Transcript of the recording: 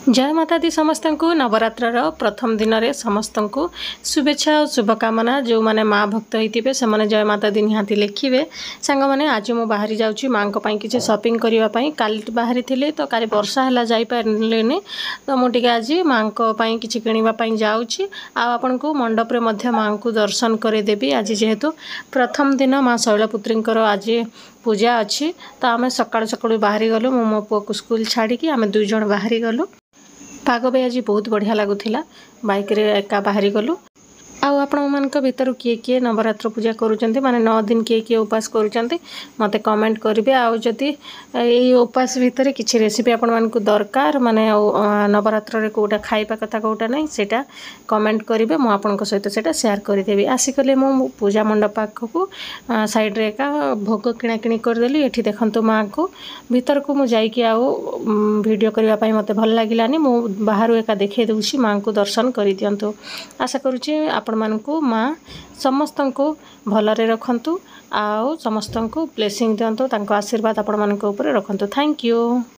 जय माता दी समस्त को नवरात्र प्रथम दिन में समस्त को शुभेच्छा और शुभकामना। जो मैंने माँ भक्त होते से मैंने जय माता दी निहाती लिखे सांग मैंने आज मु बाहरी जाऊँगी माँ किसी शॉपिंग करने काली बाहरी थी तो काली वर्षा है जापारे तो मुझे आज माँ किसी किणापी जाऊँगी आपण को मंडप रे मध्य माँ को दर्शन करदेवी। आज जेहेतु प्रथम दिन माँ शैलपुत्री आज पूजा अच्छी तो आम सका सका बाहरी गलु मो पुआ को स्कूल छाड़ी आम दुई जन बाहरी गलु। पाग भी आज बहुत बढ़िया लगुला बाइक रे एका बाहरी गलु। आपण भीतर किए किए नवरात्र पूजा करुँच माने 9 दिन किए किए उपास करुँच मत कमेंट करेंगे। आदि ये उपास भितर किसी रेसिपी आपण मानक दरकार माने नवरात्र रे कोटा खाइबा कथा कोटा नहीं सेटा कमेंट करेंगे मु आपन सहित सेटा शेयर करदेवी। आसिकले मु पूजा मंडप पाखक साइड रे एका भोग किणाकिणी करदेली। एठी देखंतु माँ को भीतर को मु जाइकी वीडियो करने मत भल लगिलानी मु बाहर एका देखे दूची माँ को दर्शन कर दियंतु। आशा करुँचे आपण मानकु माँ समस्त को भलरे रखंतु आउ समस्त को ब्लेसिंग दियंतु तांको आशीर्वाद आपण मानक ऊपर रखंतु। Thank you.